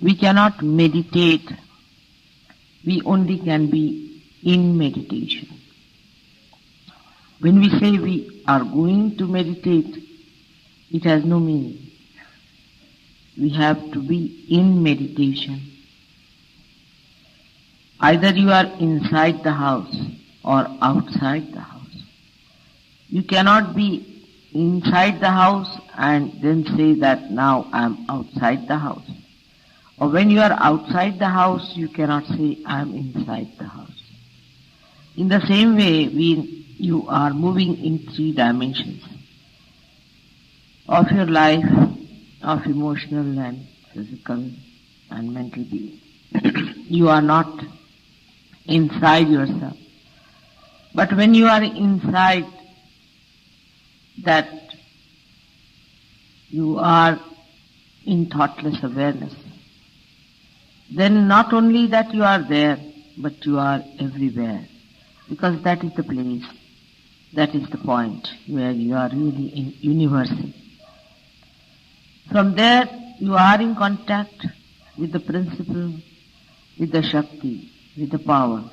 We cannot meditate. We only can be in meditation. When we say we are going to meditate, it has no meaning. We have to be in meditation. Either you are inside the house or outside the house. You cannot be inside the house and then say that now I am outside the house. Or when you are outside the house, you cannot say I am inside the house. In the same way, you are moving in 3 dimensions of your life, of emotional and physical and mental being. You are not inside yourself. But when you are inside that, you are in thoughtless awareness. Then not only that you are there, but you are everywhere. Because that is the place, that is the point where you are really in universal. From there, you are in contact with the principle, with the Shakti, with the power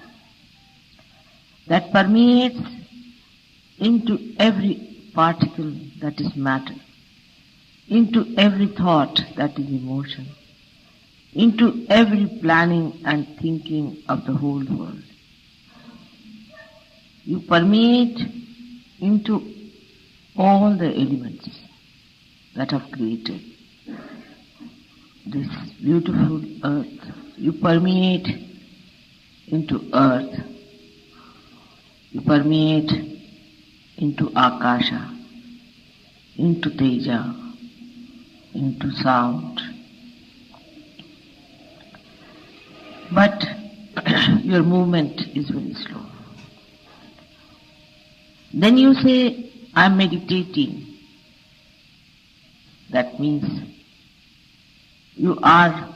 that permeates into every particle that is matter, into every thought that is emotion, into every planning and thinking of the whole world. You permeate into all the elements that have created this beautiful earth. You permeate into earth. You permeate into Akasha, into Teja, into sound. But your movement is very slow. Then you say, I am meditating. That means you are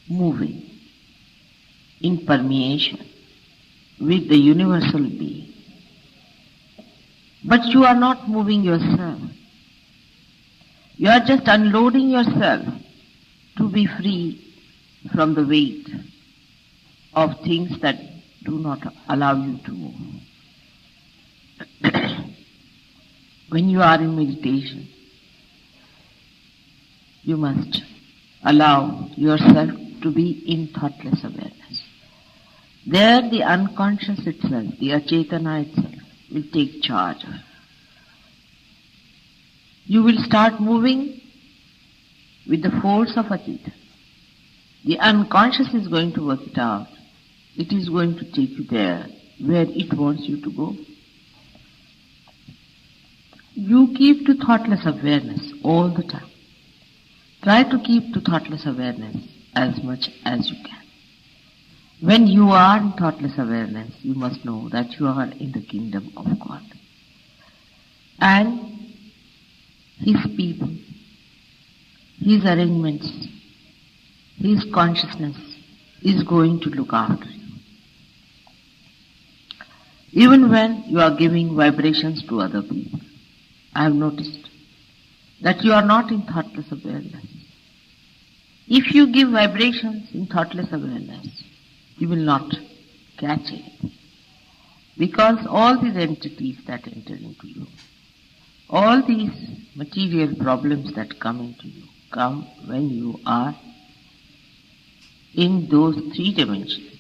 moving in permeation with the universal being. But you are not moving yourself. You are just unloading yourself to be free from the weight of things that do not allow you to move. When you are in meditation, you must allow yourself to be in thoughtless awareness. There the unconscious itself, the achetana itself, will take charge. You will start moving with the force of Acheta. The unconscious is going to work it out. It is going to take you there where it wants you to go. You keep to thoughtless awareness all the time. Try to keep to thoughtless awareness as much as you can. When you are in thoughtless awareness, you must know that you are in the kingdom of God. And His people, His arrangements, His consciousness is going to look after you. Even when you are giving vibrations to other people, I have noticed that you are not in thoughtless awareness. If you give vibrations in thoughtless awareness, you will not catch it. Because all these entities that enter into you, all these material problems that come into you, come when you are in those 3 dimensions.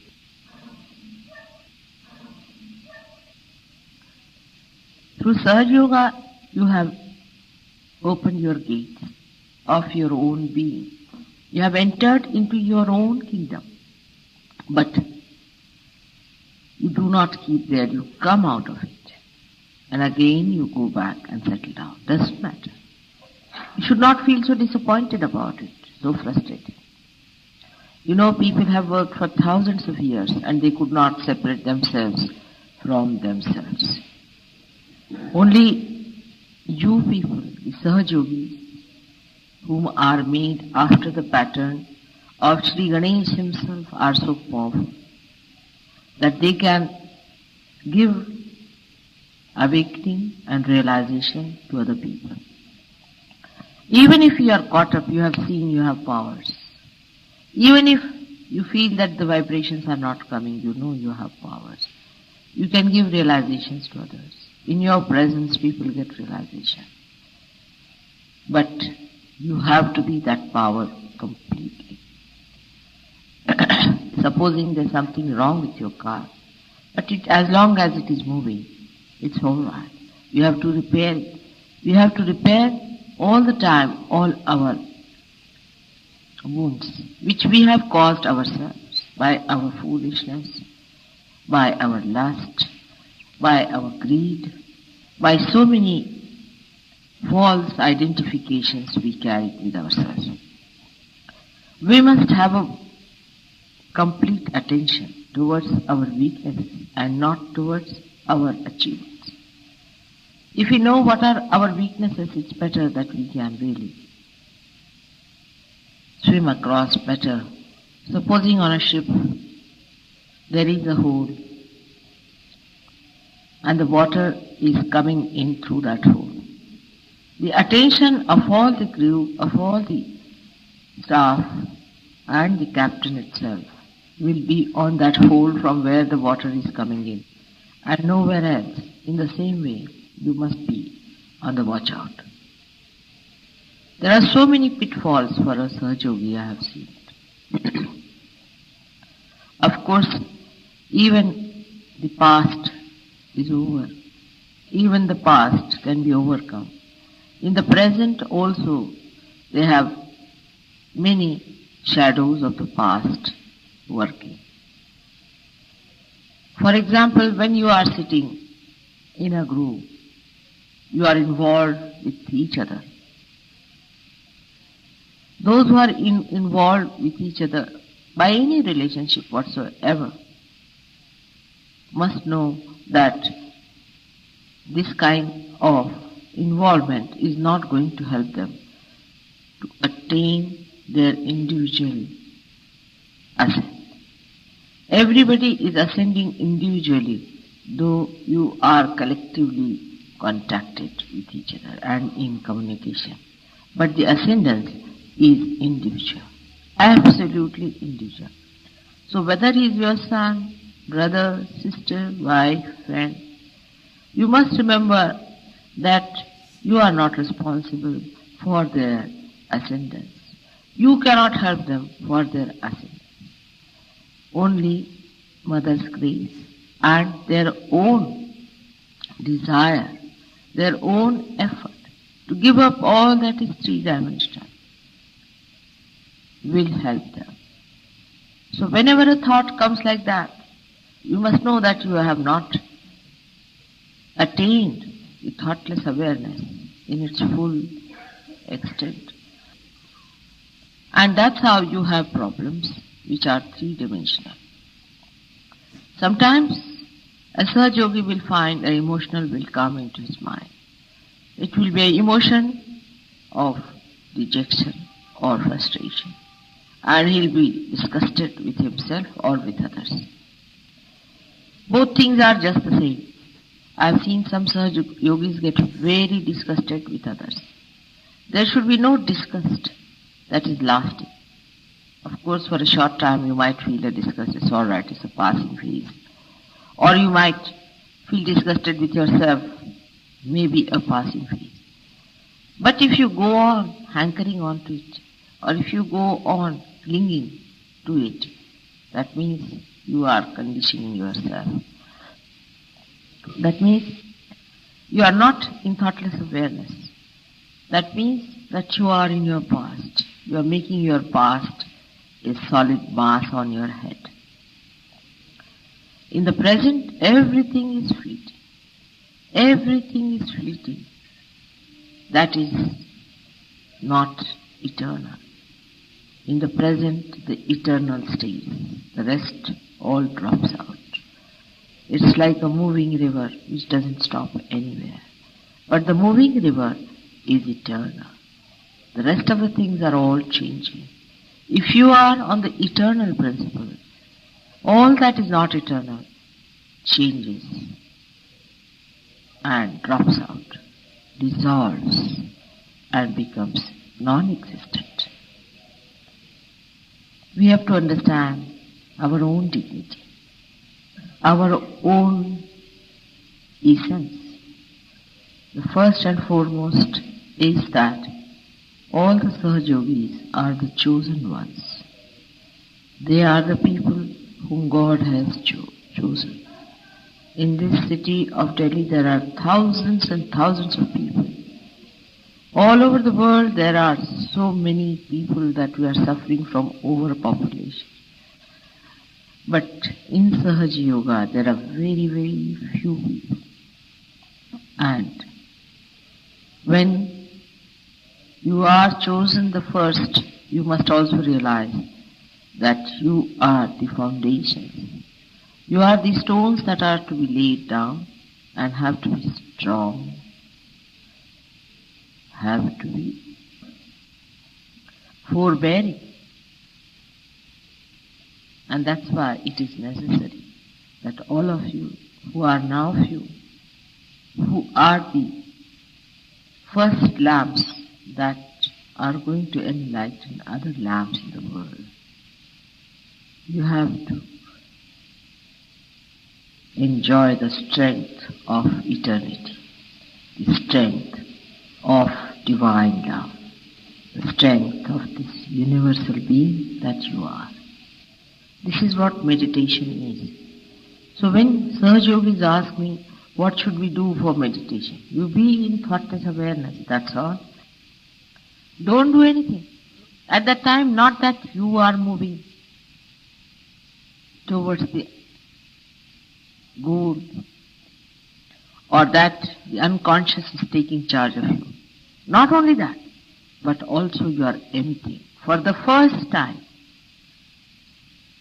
Through Sahaja Yoga, you have opened your gates of your own being. You have entered into your own kingdom. But you do not keep there, you come out of it. And again you go back and settle down. Doesn't matter. You should not feel so disappointed about it, so frustrated. You know, people have worked for thousands of years and they could not separate themselves from themselves. Only you people, the Sahaja Yogis, whom are made after the pattern of Sri Ganesh himself, are so powerful that they can give awakening and realization to other people. Even if you are caught up, you have seen you have powers. Even if you feel that the vibrations are not coming, you know you have powers. You can give realizations to others. In your presence, people get realization. But you have to be that power completely. Supposing there's something wrong with your car, but as long as it is moving, it's all right. You have to repair it. We have to repair all the time all our wounds, which we have caused ourselves by our foolishness, by our lust, by our greed, by so many false identifications we carry with ourselves. We must have a complete attention towards our weaknesses and not towards our achievements. If we know what are our weaknesses, it's better that we can really swim across better. Supposing on a ship there is a hole and the water is coming in through that hole. The attention of all the crew, of all the staff and the captain itself will be on that hole from where the water is coming in and nowhere else. In the same way, you must be on the watch out. There are so many pitfalls for a Sahaja Yogi, I have seen it. Of course, even the past is over. Even the past can be overcome. In the present also, they have many shadows of the past working. For example, when you are sitting in a group, you are involved with each other. Those who are involved with each other by any relationship whatsoever must know that this kind of involvement is not going to help them to attain their individual ascent. Everybody is ascending individually, though you are collectively contacted with each other and in communication. But the ascendance is individual, absolutely individual. So whether he is your son, brother, sister, wife, friend, you must remember that you are not responsible for their ascendance. You cannot help them for their ascendance. Only Mother's grace and their own desire, their own effort to give up all that is three-dimensional will help them. So whenever a thought comes like that, you must know that you have not attained the thoughtless awareness in its full extent. And that's how you have problems which are three-dimensional. Sometimes a Sahaja Yogi will find an emotional will come into his mind. It will be an emotion of dejection or frustration, and he'll be disgusted with himself or with others. Both things are just the same. I've seen some Sahaja Yogis get very disgusted with others. There should be no disgust that is lasting. Of course, for a short time you might feel a disgust, it's alright, it's a passing phase. Or you might feel disgusted with yourself, maybe a passing phase. But if you go on hankering on to it, or if you go on clinging to it, that means you are conditioning yourself. That means you are not in thoughtless awareness. That means that you are in your past. You are making your past a solid mass on your head. In the present, everything is fleeting. Everything is fleeting. That is not eternal. In the present, the eternal stays. The rest all drops out. It's like a moving river which doesn't stop anywhere. But the moving river is eternal. The rest of the things are all changing. If you are on the eternal principle, all that is not eternal changes and drops out, dissolves and becomes non-existent. we have to understand our own dignity, our own essence. The first and foremost is that all the Sahajogis are the chosen ones. They are the people whom God has chosen. In this city of Delhi there are thousands and thousands of people. All over the world there are so many people that we are suffering from overpopulation. But in Sahaja Yoga there are very, very few people. And when you are chosen the first, you must also realize that you are the foundation. You are the stones that are to be laid down and have to be strong, have to be forbearing. And that's why it is necessary that all of you who are now few, who are the first lamps that are going to enlighten other lamps in the world, you have to enjoy the strength of eternity, the strength of divine love, the strength of this universal being that you are. This is what meditation is. So when Sahaja Yogis ask me, what should we do for meditation? You be in thoughtless awareness, that's all. Don't do anything. At that time, not that you are moving towards the goal or that the unconscious is taking charge of you. Not only that, but also you are emptying for the first time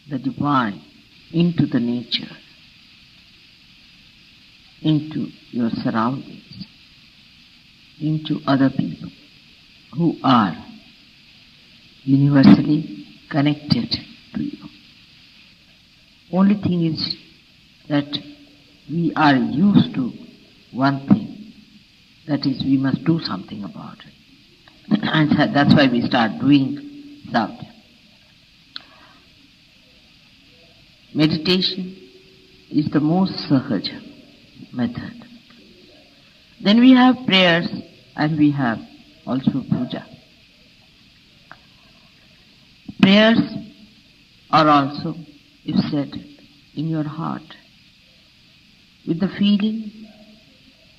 the divine into the nature, into your surroundings, into other people who are universally connected to you. Only thing is that we are used to one thing, that is we must do something about it. And that's why we start doing something. Meditation is the most sahaja method. Then we have prayers and we have also puja. Prayers are also, if said in your heart, with the feeling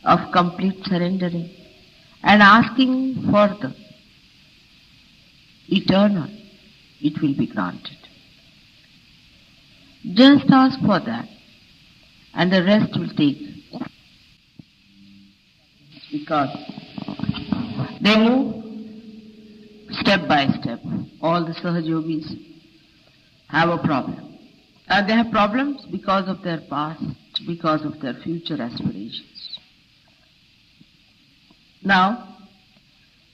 of complete surrendering and asking for the eternal, it will be granted. Just ask for that and the rest will take. Because they move step by step. All the Sahaja Yogis have a problem. And they have problems because of their past, because of their future aspirations. Now,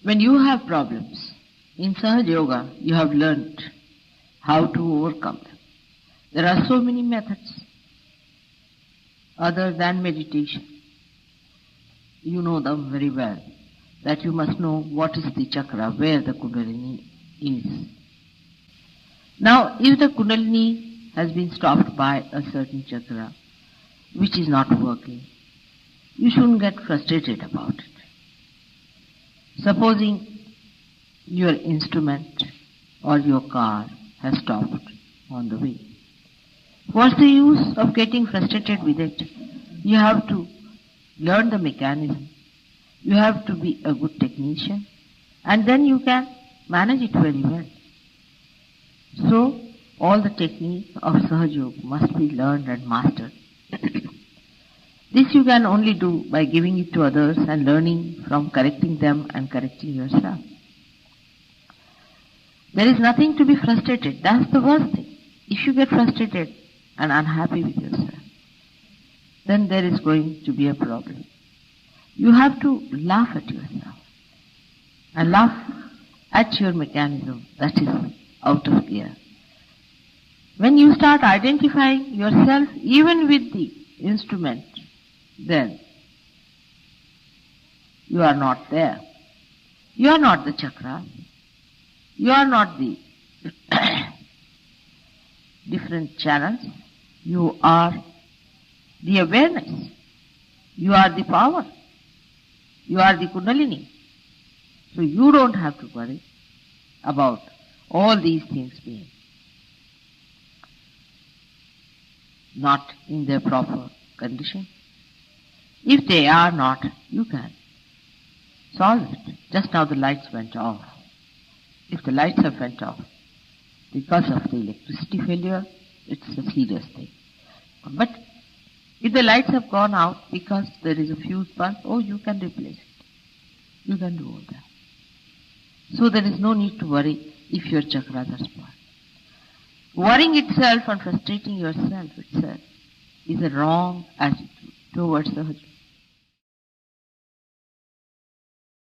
when you have problems, in Sahaja Yoga, you have learnt how to overcome them. There are so many methods other than meditation. You know them very well, that you must know what is the chakra, where the Kundalini is. Now, if the Kundalini has been stopped by a certain chakra, which is not working, you shouldn't get frustrated about it. Supposing your instrument or your car has stopped on the way. What's the use of getting frustrated with it? You have to learn the mechanism. You have to be a good technician and then you can manage it very well. So, all the techniques of Sahaja Yoga must be learned and mastered. This you can only do by giving it to others and learning from correcting them and correcting yourself. There is nothing to be frustrated. That's the worst thing. If you get frustrated and unhappy with yourself, then there is going to be a problem. You have to laugh at yourself and laugh at your mechanism that is out of gear. When you start identifying yourself even with the instrument, then you are not there. You are not the chakra. You are not the different channels. You are the awareness. You are the power. You are the Kundalini. So you don't have to worry about all these things being not in their proper condition. If they are not, you can solve it. Just now the lights went off. If the lights have went off because of the electricity failure, it's a serious thing. But if the lights have gone out because there is a fuse burst, you can replace it. You can do all that. So there is no need to worry if your chakras are spoiled. Worrying itself and frustrating yourself itself is a wrong attitude towards the Sahaj.